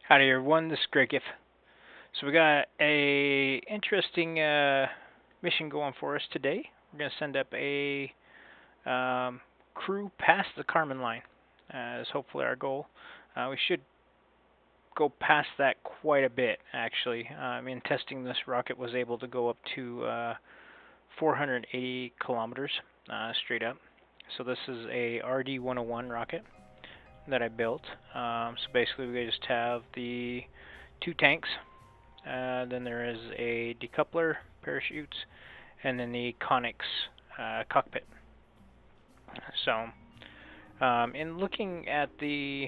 Howdy everyone, this is Grakef. So we got a interesting mission going for us today. We're going to send up a crew past the Kármán line. Is hopefully our goal. We should go past that quite a bit actually. In testing this rocket was able to go up to 480 kilometers straight up. So this is a RD101 rocket that I built. So basically we just have the two tanks, then there is a decoupler, parachutes, and then the conics cockpit. So in looking at the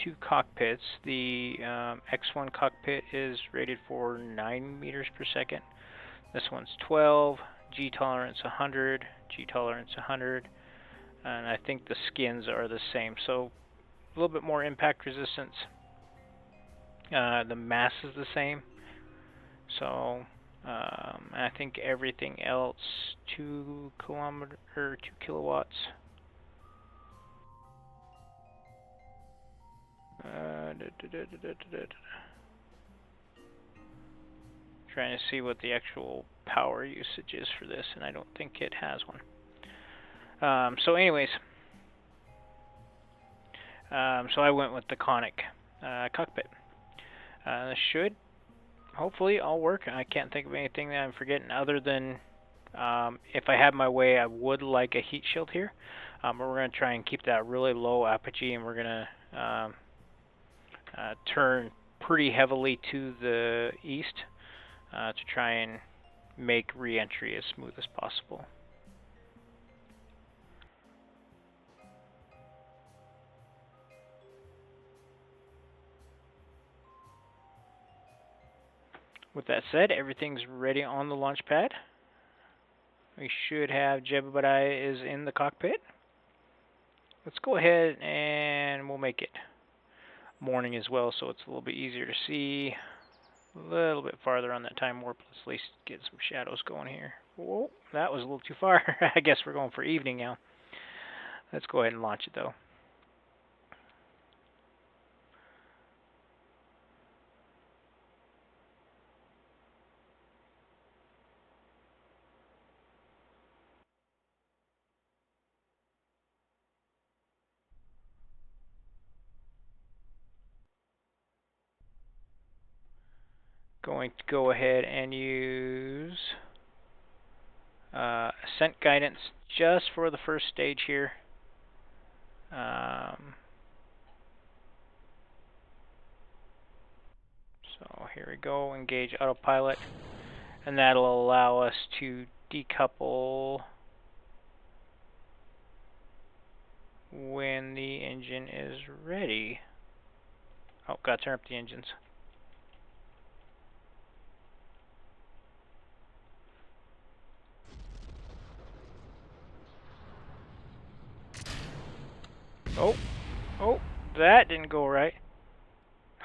two cockpits, the X1 cockpit is rated for 9 meters per second. This one's 12, G tolerance 100, G tolerance 100, and I think the skins are the same. So a little bit more impact resistance. The mass is the same. So I think everything else 2 kilowatts. Trying to see what the actual power usage is for this, and I don't think it has one. So anyways, so I went with the conic cockpit. This should hopefully all work. I can't think of anything that I'm forgetting other than if I had my way, I would like a heat shield here. But we're going to try and keep that really low apogee, and we're going to turn pretty heavily to the east to try and make re-entry as smooth as possible. With that said, everything's ready on the launch pad. We should have Jebediah is in the cockpit. Let's go ahead and we'll make it morning as well, so it's a little bit easier to see. A little bit farther on that time warp. Let's at least get some shadows going here. Whoa, that was a little too far. I guess we're going for evening now. Let's go ahead and launch it though. Going to go ahead and use ascent guidance just for the first stage here. So here we go, engage autopilot, and that'll allow us to decouple when the engine is ready. Oh, got to turn up the engines. Oh, that didn't go right.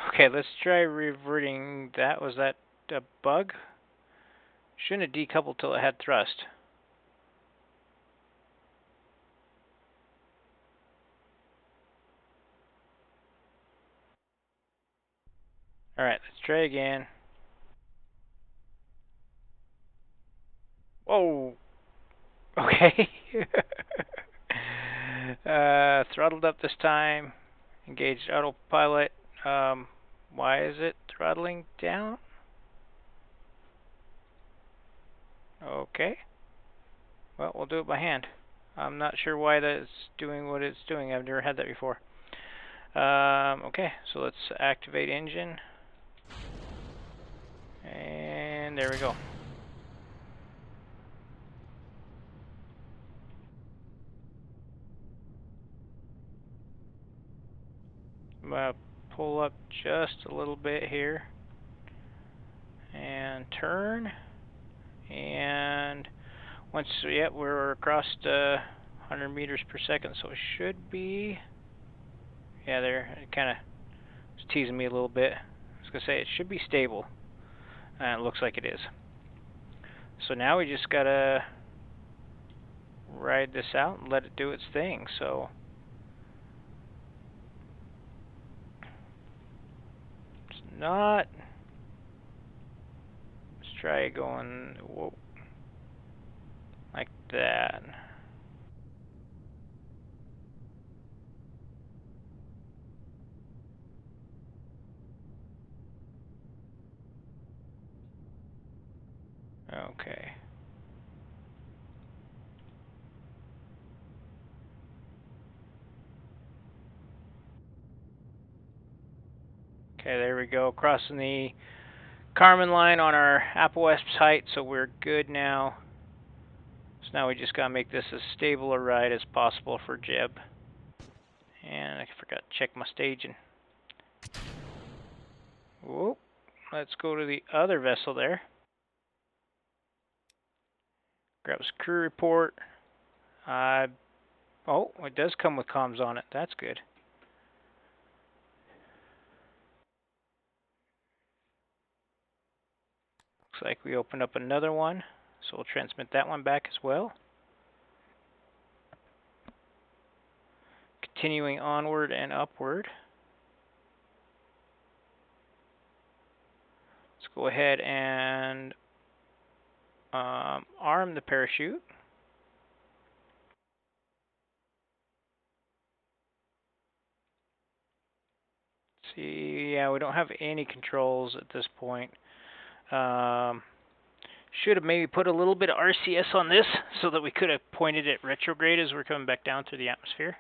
Okay, let's try reverting that. Was that a bug? Shouldn't have decoupled till it had thrust. Alright, let's try again. Whoa! Okay. Throttled up this time. Engaged autopilot. Why is it throttling down? Okay. Well, we'll do it by hand. I'm not sure why that's doing what it's doing. I've never had that before. Okay, so let's activate engine. And there we go. I'm going to pull up just a little bit here. And turn. And once, yeah, we're across 100 meters per second, so it should be, yeah, there, it kind of was teasing me a little bit. I was going to say it should be stable, and it looks like it is. So now we just got to ride this out and let it do its thing. So not. Let's try going, whoa, like that. Okay. Okay, there we go. Crossing the Kármán line on our Apple West height, so we're good now. So now we just gotta make this as stable a ride as possible for Jeb. And I forgot to check my staging. Whoop. Let's go to the other vessel there. Grab his crew report. Oh, it does come with comms on it. That's good. Looks like we opened up another one, so we'll transmit that one back as well. Continuing onward and upward. Let's go ahead and arm the parachute. See, yeah, we don't have any controls at this point. Should have maybe put a little bit of RCS on this so that we could have pointed it retrograde as we're coming back down through the atmosphere.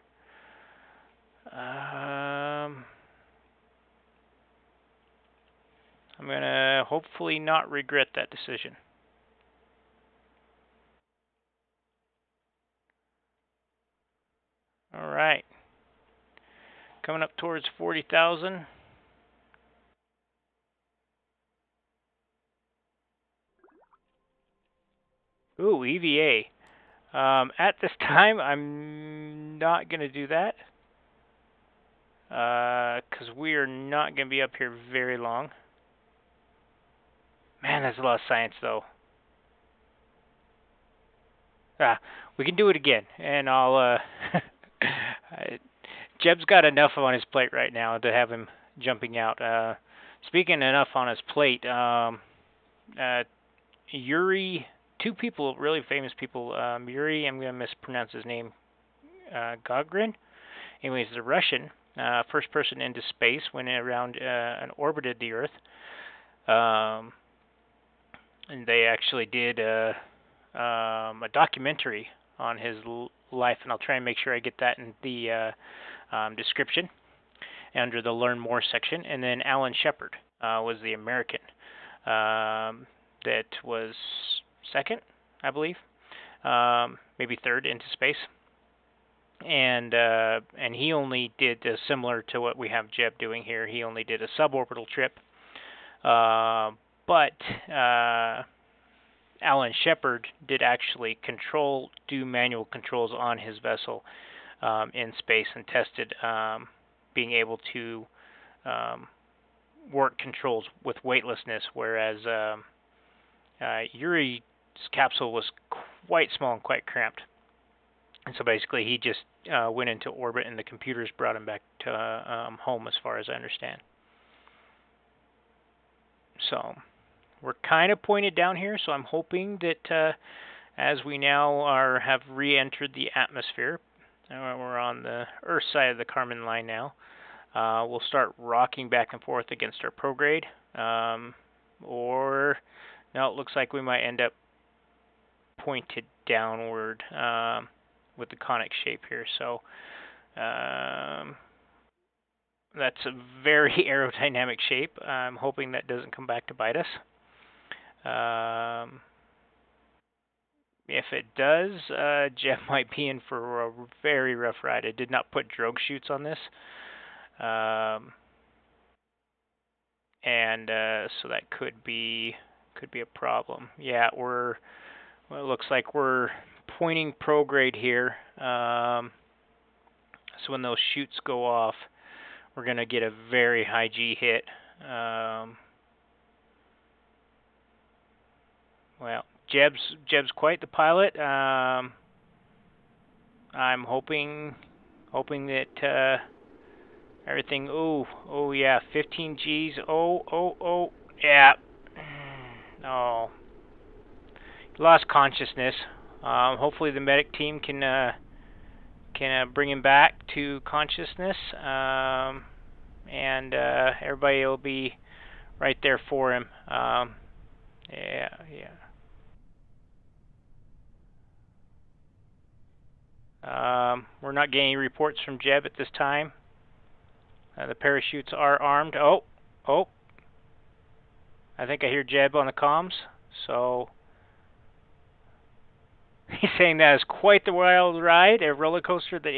I'm going to hopefully not regret that decision. All right. Coming up towards 40,000. Ooh, EVA. At this time, I'm not going to do that. Because we are not going to be up here very long. Man, that's a lot of science, though. We can do it again, and I'll. Jeb's got enough on his plate right now to have him jumping out. Speaking of enough on his plate, Yuri, two people, really famous people. Yuri, I'm going to mispronounce his name, Gagarin. Anyways, the Russian, first person into space, went around and orbited the Earth. And they actually did a documentary on his life, and I'll try and make sure I get that in the description under the Learn More section. And then Alan Shepard was the American that was second, I believe, maybe third into space. And he only did similar to what we have Jeb doing here. He only did a suborbital trip. But Alan Shepard did actually do manual controls on his vessel in space and tested being able to work controls with weightlessness, whereas Yuri's capsule was quite small and quite cramped. And so basically he just went into orbit and the computers brought him back to home, as far as I understand. So we're kind of pointed down here, so I'm hoping that as we now have re-entered the atmosphere, we're on the Earth side of the Kármán line now, we'll start rocking back and forth against our prograde. Or, no, it looks like we might end up pointed downward with the conic shape here. So that's a very aerodynamic shape. I'm hoping that doesn't come back to bite us. If it does, Jeb might be in for a very rough ride. I did not put drogue chutes on this. And so that could be a problem. Yeah, well, it looks like we're pointing prograde here. So when those chutes go off, we're going to get a very high G hit. Well, Jeb's quite the pilot. I'm hoping that Everything. Oh yeah, 15 Gs. Oh, yeah. Oh, lost consciousness. Hopefully the medic team can bring him back to consciousness, and everybody will be right there for him. Yeah. We're not getting any reports from Jeb at this time. The parachutes are armed. Oh, I think I hear Jeb on the comms. So he's saying that is quite the wild ride, a roller coaster that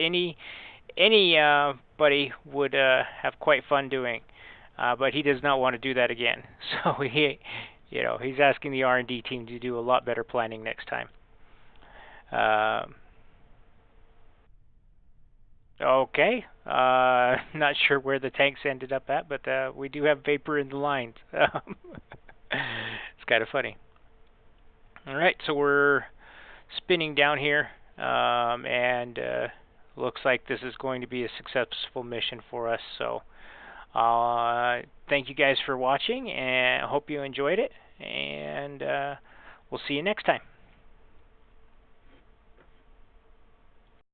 anybody would have quite fun doing. But he does not want to do that again. So he's asking the R&D team to do a lot better planning next time. Okay. Not sure where the tanks ended up at, but we do have vapor in the lines. It's kind of funny. All right, so we're spinning down here, and looks like this is going to be a successful mission for us. So thank you guys for watching, and I hope you enjoyed it, and we'll see you next time.